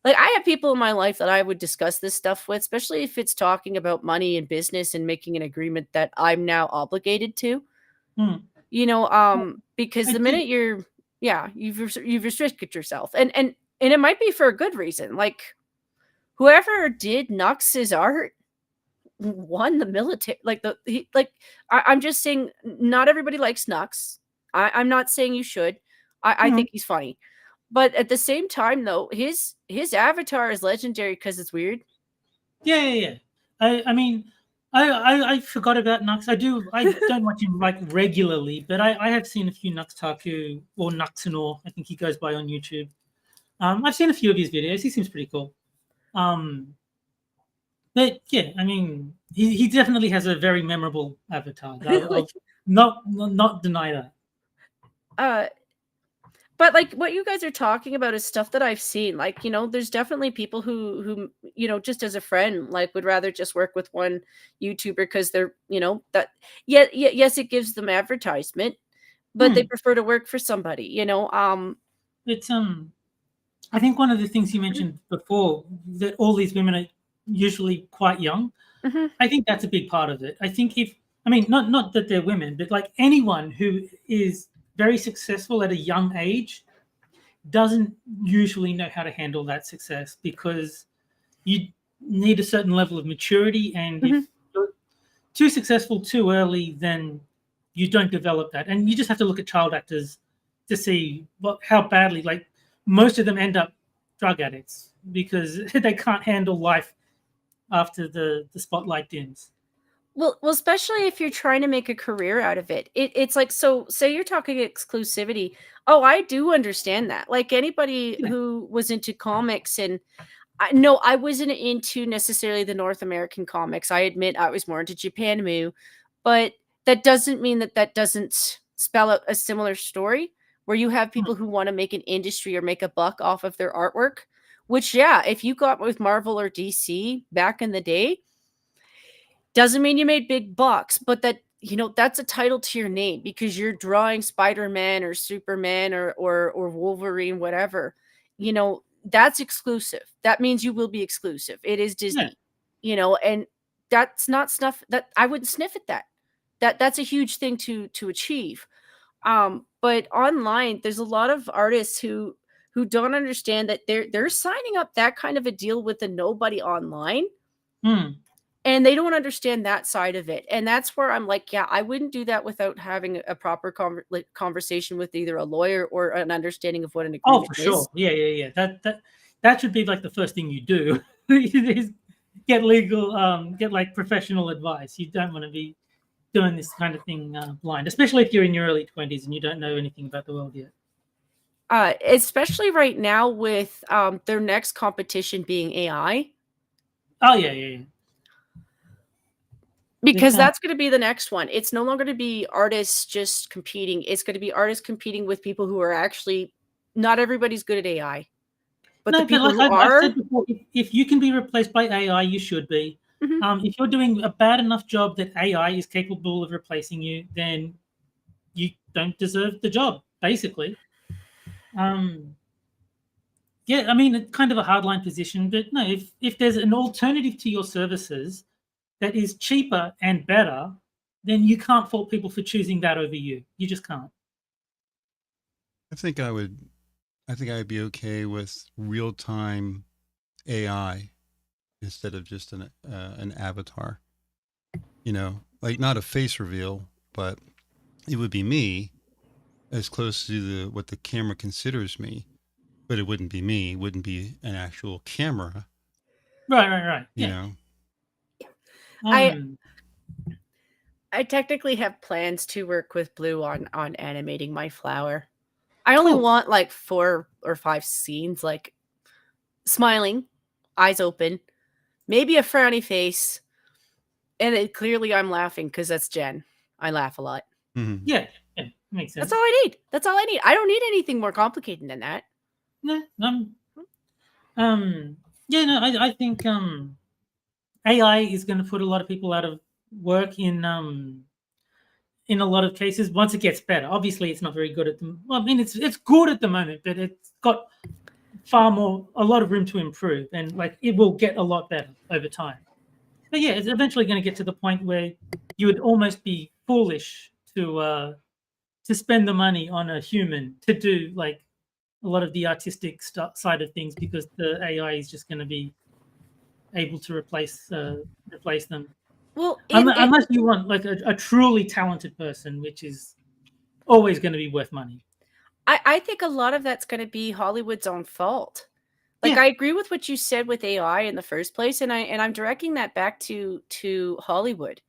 have people in my life that I would discuss this stuff with, especially if it's talking about money and business and making an agreement that I'm now obligated to. Because the minute you've restricted yourself, and it might be for a good reason. Like, whoever did Nux's art won the military. I'm just saying, not everybody likes Nux. I'm not saying you should. I think he's funny, but at the same time, though, his avatar is legendary because it's weird. Yeah. I mean, I forgot about Nux. I don't watch him like regularly, but I have seen a few Nux Taku or Nuxanor. I think he goes by on YouTube. I've seen a few of his videos. He seems pretty cool. But yeah, I mean, he definitely has a very memorable avatar. I'll not deny that. But like what you guys are talking about is stuff that I've seen. Like, there's definitely people who just as a friend, like, would rather just work with one YouTuber because they're, that yes, it gives them advertisement, but they prefer to work for somebody, It's I think one of the things you mentioned before, that all these women are usually quite young. I think that's a big part of it. I think not that they're women, but like anyone who is very successful at a young age doesn't usually know how to handle that success, because you need a certain level of maturity, and if you're too successful too early, then you don't develop that. And you just have to look at child actors to see how badly, like, most of them end up drug addicts because they can't handle life after the spotlight dims. Well, especially if you're trying to make a career out of it. It's like, so say you're talking exclusivity. Oh, I do understand that. Like, anybody who was into comics, and I wasn't into necessarily the North American comics. I admit I was more into Japan, but that doesn't mean that doesn't spell out a similar story where you have people who want to make an industry or make a buck off of their artwork, which, if you got with Marvel or DC back in the day, doesn't mean you made big bucks, but that, that's a title to your name because you're drawing Spider-Man or Superman or Wolverine, whatever. That's exclusive. That means you will be exclusive. It is Disney, and that's not stuff that I wouldn't sniff at that. That's a huge thing to achieve. But online, there's a lot of artists who don't understand that they're signing up that kind of a deal with a nobody online. And they don't understand that side of it. And that's where I'm like, I wouldn't do that without having a proper conversation with either a lawyer or an understanding of what an agreement is. Oh, for sure. Yeah. That should be like the first thing you do is get legal, get like professional advice. You don't want to be doing this kind of thing blind, especially if you're in your early 20s and you don't know anything about the world yet. Especially right now with their next competition being AI. Oh, yeah. Because that's going to be the next one. It's no longer to be artists just competing. It's going to be artists competing with people who are actually, not everybody's good at AI. But the people who are, I've said before, if you can be replaced by AI, you should be. If you're doing a bad enough job that AI is capable of replacing you, then you don't deserve the job, basically. Yeah, I mean, it's kind of a hardline position, but no, if there's an alternative to your services that is cheaper and better, then you can't fault people for choosing that over you. You just can't. I think I'd be okay with real-time AI instead of just an avatar. Like, not a face reveal, but it would be me as close to what the camera considers me, but it wouldn't be me. It wouldn't be an actual camera. Right. You know. I technically have plans to work with Blue on animating my flower. I only Cool. want like 4 or 5 scenes, like smiling, eyes open, maybe a frowny face, and clearly I'm laughing because that's Jen. I laugh a lot. Mhm. Yeah, makes sense. That's all I need. That's all I need. I don't need anything more complicated than that. Yeah, yeah, no, I think AI is going to put a lot of people out of work in a lot of cases once it gets better. Obviously, it's not very good at the. Well, I mean, it's good at the moment, but it's got a lot of room to improve, and like it will get a lot better over time. But yeah, it's eventually going to get to the point where you would almost be foolish to spend the money on a human to do like a lot of the artistic side of things because the AI is just going to be able to replace them. Well, Unless you want like a truly talented person, which is always going to be worth money. I think a lot of that's going to be Hollywood's own fault. Like Yeah. I agree with what you said with AI in the first place, and I'm directing that back to Hollywood.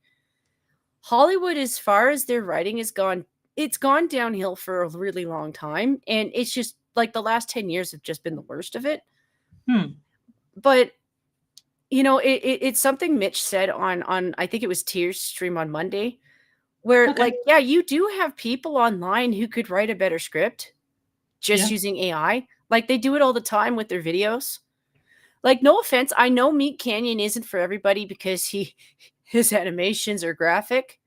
Hollywood, as far as their writing has gone, it's gone downhill for a really long time, and it's just like the last 10 years have just been the worst of it. But you know, it's something Mitch said on I think it was TUES stream on Monday, where Okay. like, yeah, you do have people online who could write a better script just Yeah. using AI. Like they do it all the time with their videos. Like, no offense, I know Meat Canyon isn't for everybody because his animations are graphic.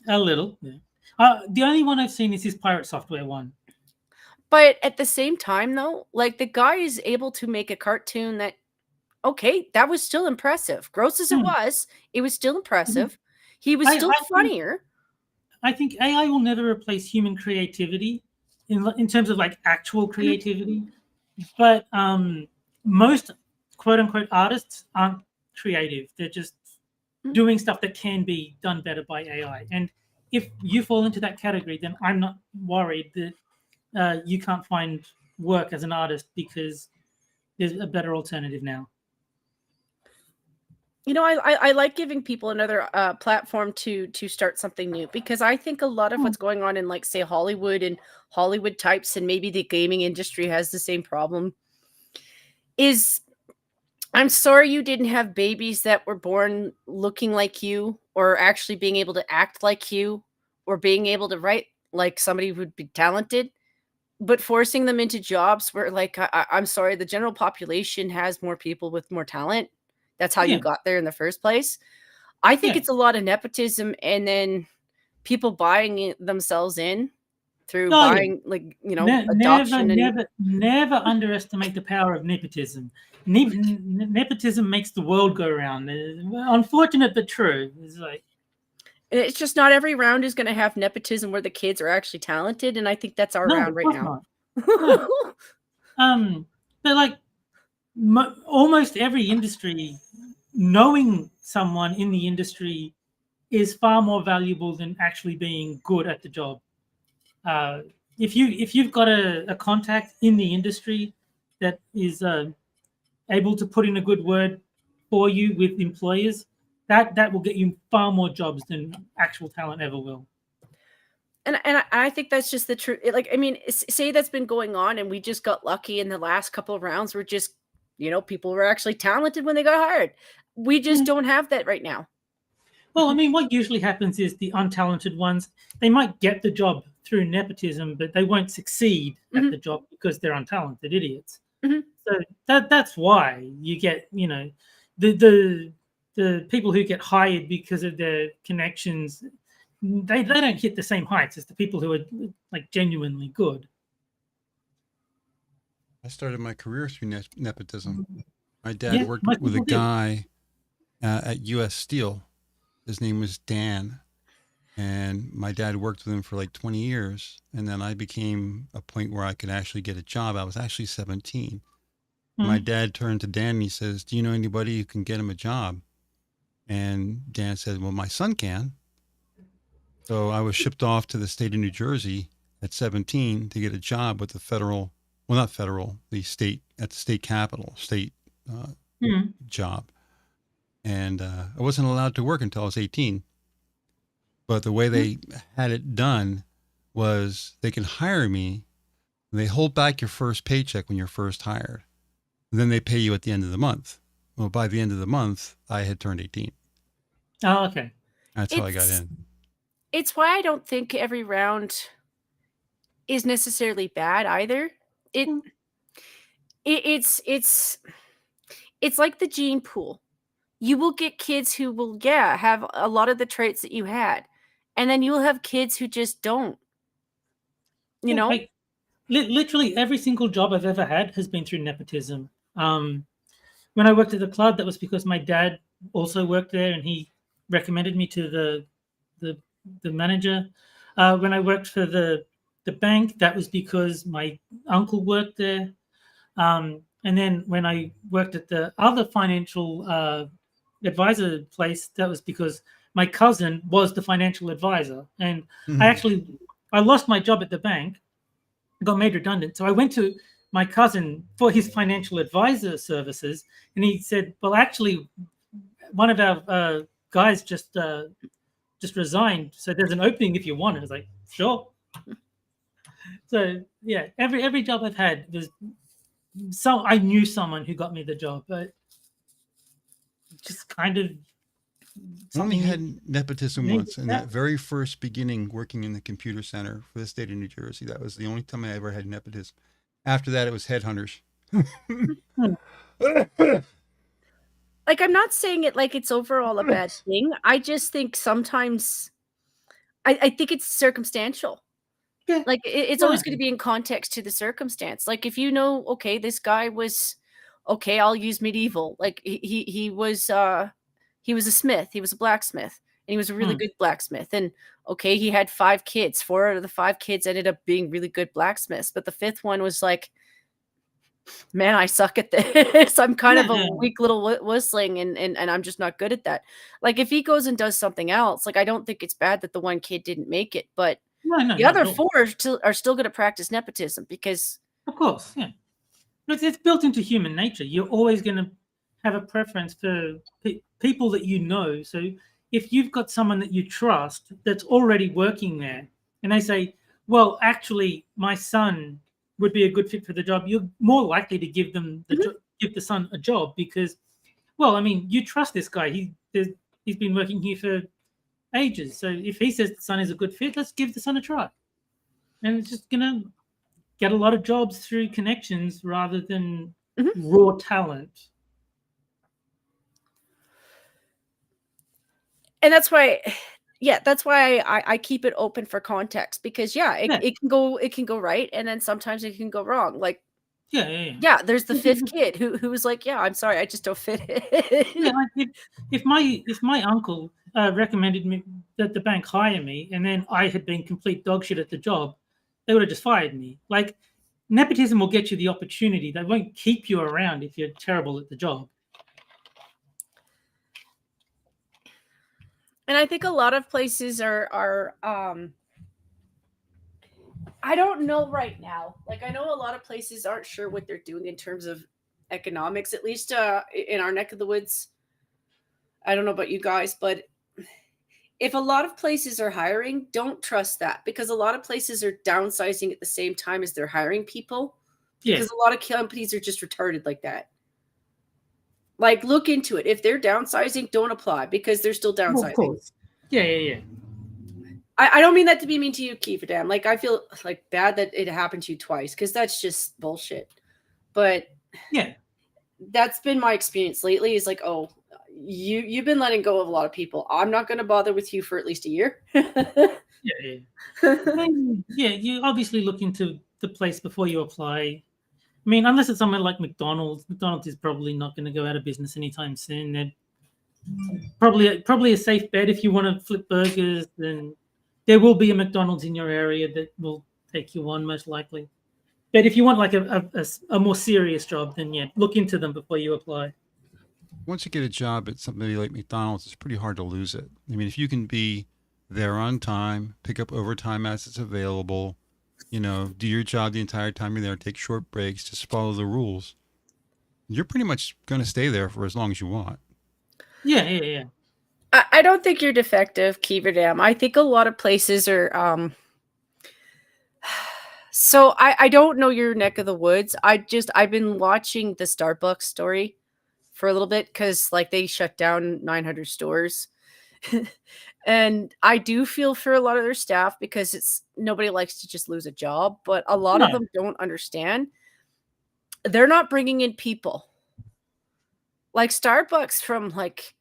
A little. Yeah. The only one I've seen is his Pirate Software one. But at the same time, though, like the guy is able to make a cartoon that, okay, that was still impressive. Gross as it was still impressive. He was still funnier. I think AI will never replace human creativity in terms of like actual creativity, but most quote unquote artists aren't creative. They're just doing stuff that can be done better by AI. And if you fall into that category, then I'm not worried that you can't find work as an artist because there's a better alternative now. You know, I like giving people another platform to start something new because I think a lot of what's going on in like say Hollywood and Hollywood types and maybe the gaming industry has the same problem is I'm sorry you didn't have babies that were born looking like you or actually being able to act like you or being able to write like somebody would be talented, but forcing them into jobs where like I'm sorry, the general population has more people with more talent. That's how you got there in the first place. I think it's a lot of nepotism and then people buying themselves in through buying like, you know, adoption. Never underestimate the power of nepotism. Nepotism makes the world go round. Unfortunate but true. It's like it's just not every round is going to have nepotism where the kids are actually talented, and I think that's our round right now. No. But like almost every industry, knowing someone in the industry is far more valuable than actually being good at the job. If you've got a contact in the industry that is able to put in a good word for you with employers, that will get you far more jobs than actual talent ever will. And I think that's just the truth. Like, I mean, say that's been going on, and we just got lucky in the last couple of rounds. We're just, you know, people were actually talented when they got hired. We just don't have that right now. Well, I mean, what usually happens is the untalented ones, they might get the job through nepotism, but they won't succeed at the job because they're untalented idiots. So that's why you get, you know, the people who get hired because of their connections, they don't hit the same heights as the people who are like genuinely good. I started my career through nepotism. My dad worked with a guy at US Steel. His name was Dan. And my dad worked with him for like 20 years. And then I became a point where I could actually get a job. I was actually 17. My dad turned to Dan and he says, "Do you know anybody who can get him a job?" And Dan said, "Well, my son can." So I was shipped off to the state of New Jersey at 17 to get a job with the federal, well, not federal, the state, at the state capitol, state job. And I wasn't allowed to work until I was 18. But the way they had it done was they could hire me They hold back your first paycheck when you're first hired. And then they pay you at the end of the month. Well, by the end of the month, I had turned 18. Oh, okay. That's how I got in. It's why I don't think every round is necessarily bad either. It's like the gene pool. You will get kids who will, have a lot of the traits that you had. And then you'll have kids who just don't. You know? Like, literally every single job I've ever had has been through nepotism. When I worked at the club, that was because my dad also worked there, and he recommended me to the manager. When I worked for the bank, that was because my uncle worked there. And then when I worked at the other financial advisor place, that was because my cousin was the financial advisor. And I lost my job at the bank, got made redundant. So I went to my cousin for his financial advisor services, and he said, well, actually, one of our guys just resigned, so there's an opening if you want. And I was like, sure. So yeah, every job I've had was I knew someone who got me the job, but just kind of I only had nepotism once, in that very first beginning working in the computer center for the state of New Jersey. That was the only time I ever had nepotism. After that, it was headhunters. Like, I'm not saying it like it's overall a bad thing. I just think sometimes I think it's circumstantial. Yeah. Like, it's always going to be in context to the circumstance. Like, if you know, okay, this guy was, okay, I'll use medieval. Like, he was a smith. He was a blacksmith, and he was a really good blacksmith. And okay, he had 5 kids. 4 out of the 5 kids ended up being really good blacksmiths, but the 5th one was like, man, I suck at this. I'm kind of a weak little whistling, and I'm just not good at that. Like, if he goes and does something else, like, I don't think it's bad that the one kid didn't make it, but the other 4 are still going to practice nepotism because, of course, yeah, it's built into human nature. You're always going to have a preference for people that you know. So if you've got someone that you trust that's already working there, and they say, well, actually, my son would be a good fit for the job, you're more likely to give them give the son a job because, well, I mean, you trust this guy. He's been working here for ages. So if he says the son is a good fit, let's give the son a try. And it's just gonna get a lot of jobs through connections rather than raw talent. And that's why I keep it open for context because it can go right, and then sometimes it can go wrong. Like there's the 5th kid who was like, yeah, I'm sorry, I just don't fit it. Yeah, like if my uncle recommended me that the bank hire me, and then I had been complete dog shit at the job, they would have just fired me. Like, nepotism will get you the opportunity. They won't keep you around if you're terrible at the job. And I think a lot of places are I don't know right now. Like, I know a lot of places aren't sure what they're doing in terms of economics, at least in our neck of the woods. I don't know about you guys, but if a lot of places are hiring, don't trust that, because a lot of places are downsizing at the same time as they're hiring people. Because a lot of companies are just retarded like that. Like, look into it. If they're downsizing, don't apply because they're still downsizing. Well, of course. Yeah. I don't mean that to be mean to you, Kefki. Like, I feel like bad that it happened to you twice because that's just bullshit. But yeah, that's been my experience lately. Is like, oh, you've been letting go of a lot of people. I'm not going to bother with you for at least a year. Yeah. You obviously look into the place before you apply. I mean, unless it's somewhere like McDonald's. McDonald's is probably not going to go out of business anytime soon. They're probably a safe bet if you want to flip burgers. Then there will be a McDonald's in your area that will take you on, most likely. But if you want like a more serious job, then look into them before you apply. Once you get a job at something like McDonald's, it's pretty hard to lose it. I mean, if you can be there on time, pick up overtime as it's available, do your job the entire time you're there, take short breaks, just follow the rules, you're pretty much going to stay there for as long as you want. Yeah. I don't think you're defective, Kefki. I think a lot of places are So I don't know your neck of the woods. I've been watching the Starbucks story for a little bit because like they shut down 900 stores. And I do feel for a lot of their staff because nobody likes to just lose a job, but a lot of No. them don't understand. They're not bringing in people. Like Starbucks from like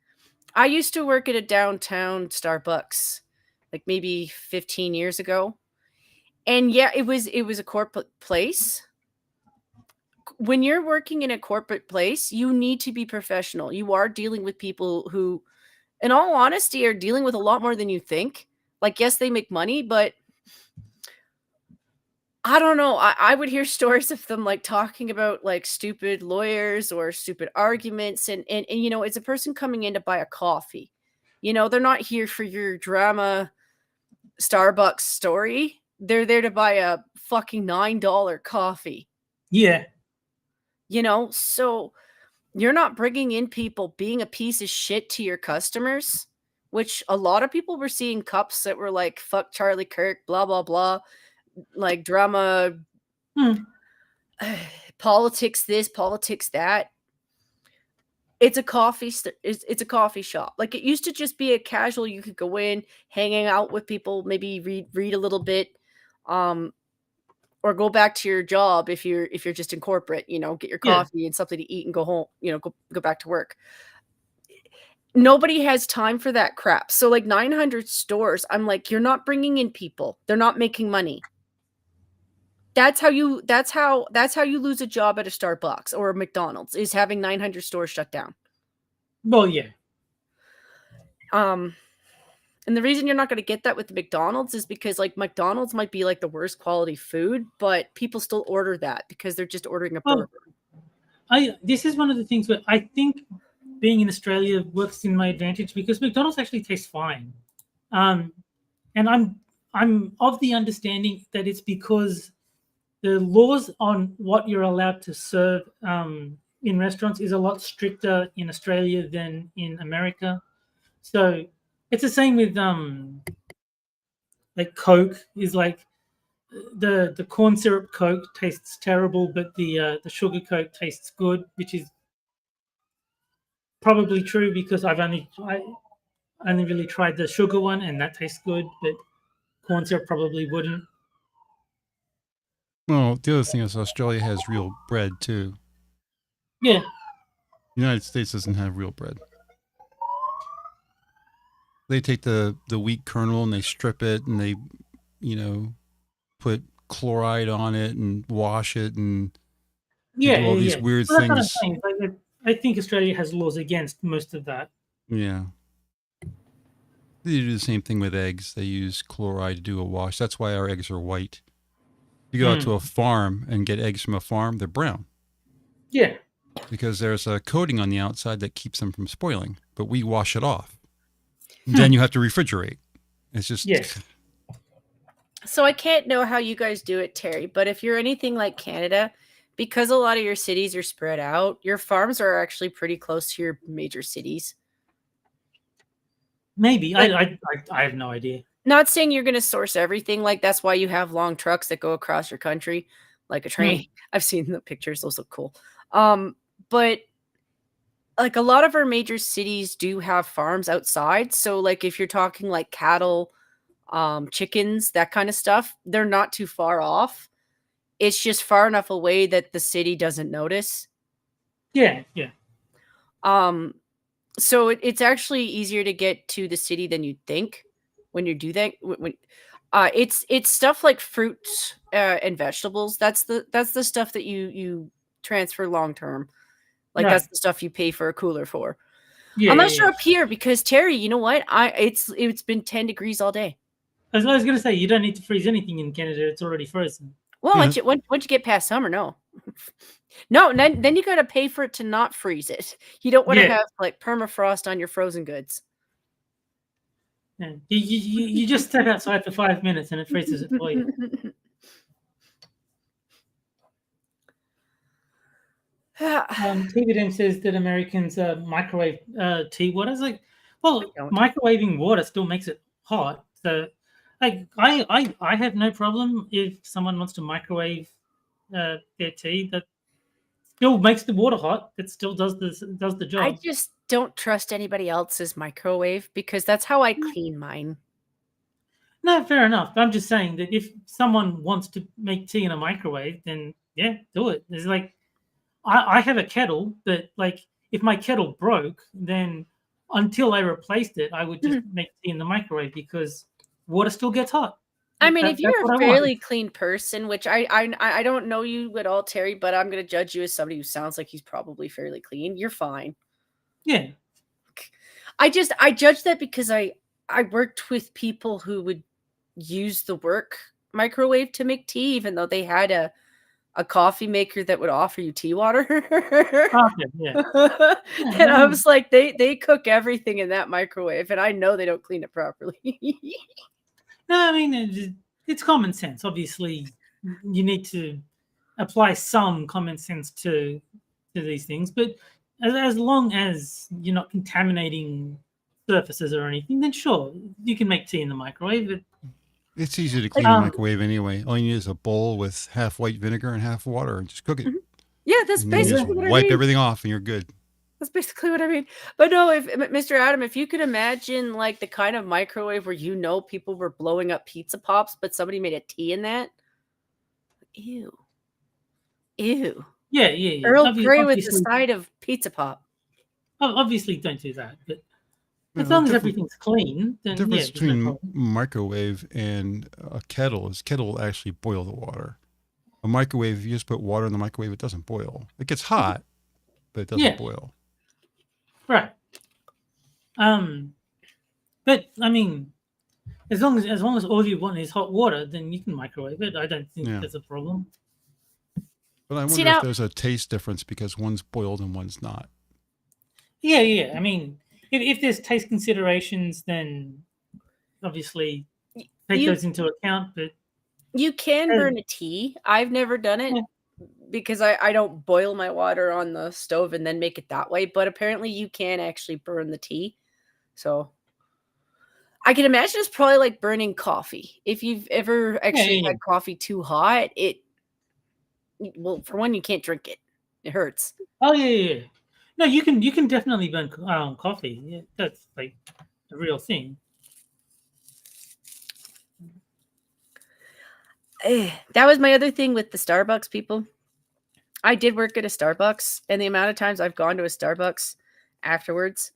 I used to work at a downtown Starbucks like maybe 15 years ago. And yeah, it was a corporate place. When you're working in a corporate place, you need to be professional. You are dealing with people who, in all honesty, are dealing with a lot more than you think. Like, yes, they make money, but I don't know. I would hear stories of them like talking about like stupid lawyers or stupid arguments. And you know, it's a person coming in to buy a coffee. You know, they're not here for your drama Starbucks story. They're there to buy a fucking $9 coffee. Yeah. You know, so you're not bringing in people being a piece of shit to your customers, which a lot of people were seeing cups that were like, fuck Charlie Kirk, blah, blah, blah, like drama, politics this, politics that. It's a it's a coffee shop. Like it used to just be a casual, you could go in, hanging out with people, maybe read a little bit, or go back to your job if you're just in corporate, you know, get your coffee and something to eat and go home, you know, go back to work. Nobody has time for that crap. So like 900 stores, I'm like, you're not bringing in people. They're not making money. That's how you lose a job at a Starbucks or a McDonald's, is having 900 stores shut down. Well, yeah. And the reason you're not going to get that with the McDonald's is because like McDonald's might be like the worst quality food, but people still order that because they're just ordering a burger. This is one of the things where I think being in Australia works in my advantage because McDonald's actually tastes fine. And I'm of the understanding that it's because the laws on what you're allowed to serve in restaurants is a lot stricter in Australia than in America. So it's the same with like Coke is like the corn syrup Coke tastes terrible, but the sugar Coke tastes good, which is probably true because I only really tried the sugar one and that tastes good, but corn syrup probably wouldn't. Well, the other thing is Australia has real bread too. Yeah. The United States doesn't have real bread. They take the wheat kernel and they strip it and they, you know, put chloride on it and wash it and do all these weird well, things. That's what I'm saying. Like, I think Australia has laws against most of that. Yeah. They do the same thing with eggs. They use chloride to do a wash. That's why our eggs are white. You go out to a farm and get eggs from a farm, they're brown. Yeah. Because there's a coating on the outside that keeps them from spoiling, but we wash it off. Then you have to refrigerate. It's just... Yes. So I can't know how you guys do it, Terry, but if you're anything like Canada, because a lot of your cities are spread out, your farms are actually pretty close to your major cities. Maybe. I have no idea. Not saying you're going to source everything. Like, that's why you have long trucks that go across your country, like a train. I've seen the pictures. Those look cool. But like a lot of our major cities do have farms outside. So like if you're talking like cattle, chickens, that kind of stuff, they're not too far off. It's just far enough away that the city doesn't notice. Yeah, yeah. So it's actually easier to get to the city than you'd think when you do that. It's stuff like fruits and vegetables. That's the stuff that you transfer long term. Like that's the stuff you pay for a cooler for. Yeah, I'm not sure up here because Terry, you know what? It's been 10 degrees all day. I was going to say you don't need to freeze anything in Canada. It's already frozen. Well, once you get past summer, no. No, then you got to pay for it to not freeze it. You don't want to have like permafrost on your frozen goods. Yeah. You just step outside for 5 minutes and it freezes it for you. TVDM says that Americans microwave tea water. It's like, well, microwaving water still makes it hot. So Like I have no problem if someone wants to microwave their tea. That still makes the water hot. It still does the I job. just don't trust anybody else's microwave because that's how I clean mine. No, fair enough. I'm just saying that if someone wants to make tea in a microwave, then yeah, do it. It's like I have a kettle, but like if my kettle broke, then until I replaced it, I would just make tea in the microwave because water still gets hot. I mean, if That's you're what a I want. fairly clean person, which I don't know you at all, Terry, but I'm gonna judge you as somebody who sounds like he's probably fairly clean. You're fine. Yeah. I judge that because I worked with people who would use the work microwave to make tea, even though they had a coffee maker that would offer you tea water. Okay, yeah. And I was like, they cook everything in that microwave, and I know they don't clean it properly. No, I mean it's common sense. Obviously, you need to apply some common sense to these things, but as long as you're not contaminating surfaces or anything, then sure, you can make tea in the microwave. It's easy to clean a microwave anyway. All you need is a bowl with half white vinegar and half water, and just cook it. Yeah, that's basically what I mean. Wipe everything off, and you're good. That's basically what I mean. But no, if Mr. Adam, if you could imagine like the kind of microwave where people were blowing up pizza pops, but somebody made a tea in that. Ew. Yeah. Earl Grey with the side of pizza pop. Obviously, don't do that. But as long as everything's clean, then the difference between microwave and a kettle is kettle will actually boil the water. A microwave, if you just put water in the microwave, it doesn't boil. It gets hot, but it doesn't boil. Right. But I mean, as long as all you want is hot water, then you can microwave it. I don't think there's a problem. But I wonder if there's a taste difference because one's boiled and one's not. Yeah. I mean, if there's taste considerations, then obviously take those into account. But you can burn a tea. I've never done it because I don't boil my water on the stove and then make it that way. But apparently you can actually burn the tea. So I can imagine it's probably like burning coffee. If you've ever actually had coffee too hot, well, for one, you can't drink it. It hurts. Oh yeah. No, you can definitely burn coffee. Yeah, that's like a real thing. That was my other thing with the Starbucks people. I did work at a Starbucks, and the amount of times I've gone to a Starbucks afterwards.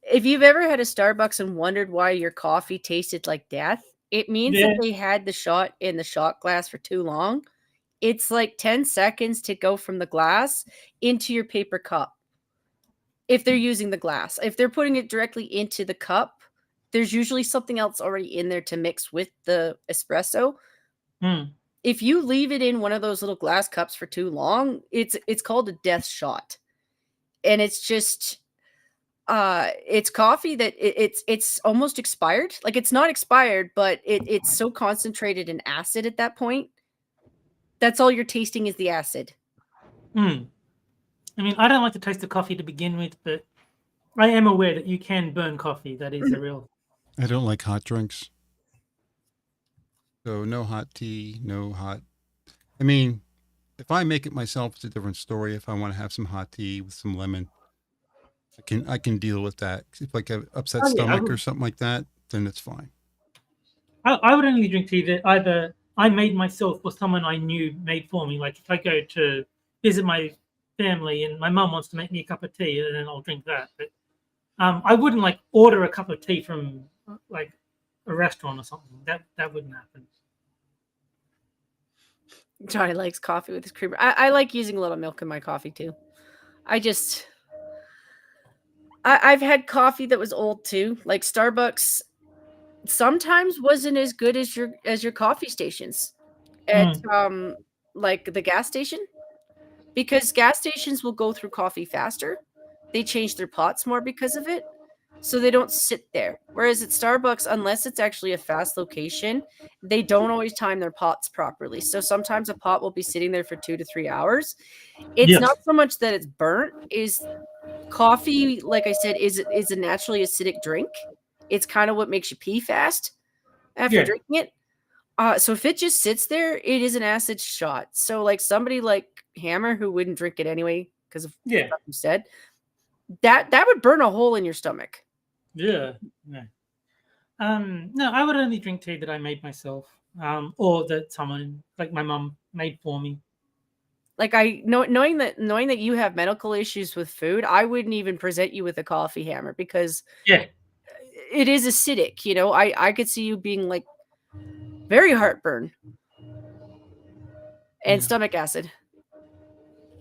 If you've ever had a Starbucks and wondered why your coffee tasted like death, it means that they had the shot in the shot glass for too long. It's like 10 seconds to go from the glass into your paper cup. If they're using the glass, if they're putting it directly into the cup, there's usually something else already in there to mix with the espresso. If you leave it in one of those little glass cups for too long, it's called a death shot. And it's just it's coffee that it's almost expired. Like it's not expired, but it's so concentrated in acid at that point. That's all you're tasting is the acid. I mean, I don't like to taste the coffee to begin with, but I am aware that you can burn coffee. That is a real. I don't like hot drinks. So no hot tea, no hot. I mean, if I make it myself, it's a different story. If I want to have some hot tea with some lemon, I can deal with that. If like an upset stomach or something like that, then it's fine. I would only drink tea that either I made myself or someone I knew made for me. Like if I go to visit my family and my mum wants to make me a cup of tea, and then I'll drink that. But I wouldn't like order a cup of tea from like a restaurant or something. That wouldn't happen. Johnny likes coffee with his creamer. I like using a little milk in my coffee too. I've had coffee that was old too. Like Starbucks sometimes wasn't as good as your coffee stations at like the gas station, because gas stations will go through coffee faster. They change their pots more because of it, so they don't sit there. Whereas at Starbucks, unless it's actually a fast location, they don't always time their pots properly. So sometimes a pot will be sitting there for 2 to 3 hours. It's not so much that it's burnt. Is coffee, like I said, is a naturally acidic drink. It's kind of what makes you pee fast. after drinking it. So if it just sits there, it is an acid shot. So like somebody like Hammer who wouldn't drink it anyway because of what you said, that would burn a hole in your stomach. Yeah. No. No, I would only drink tea that I made myself, or that someone like my mum made for me. Like knowing that you have medical issues with food, I wouldn't even present you with a coffee, Hammer, because it is acidic. You know, I could see you being like very heartburn and stomach acid.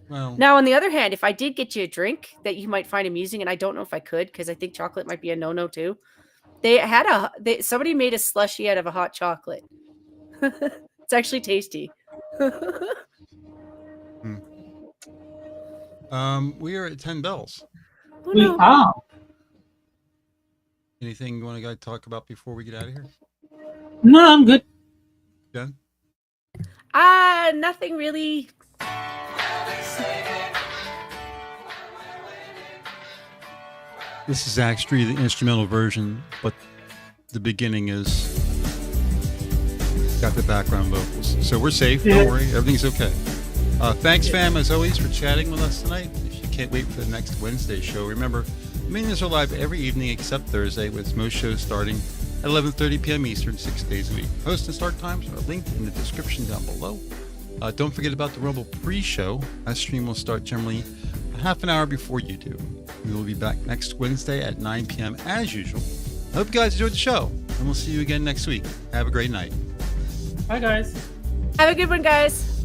Well, now on the other hand, if I did get you a drink that you might find amusing, and I don't know if I could because I think chocolate might be a no-no too. Somebody made a slushie out of a hot chocolate. It's actually tasty. We are at 10 bells. Oh, no. We are. Anything you want to talk about before we get out of here? No, I'm good. Jen? Nothing really. This is actually the instrumental version, but the beginning is got the background vocals. So we're safe. Don't worry. Everything's okay. Thanks, fam, as always, for chatting with us tonight. If you can't wait for the next Wednesday show, remember, Minions are live every evening except Thursday, with most shows starting at 11:30 p.m. Eastern, 6 days a week. Host and start times are linked in the description down below. Don't forget about the Rumble pre-show. That stream will start generally a half an hour before you do. We will be back next Wednesday at 9 p.m. as usual. I hope you guys enjoyed the show, and we'll see you again next week. Have a great night. Bye, guys. Have a good one, guys.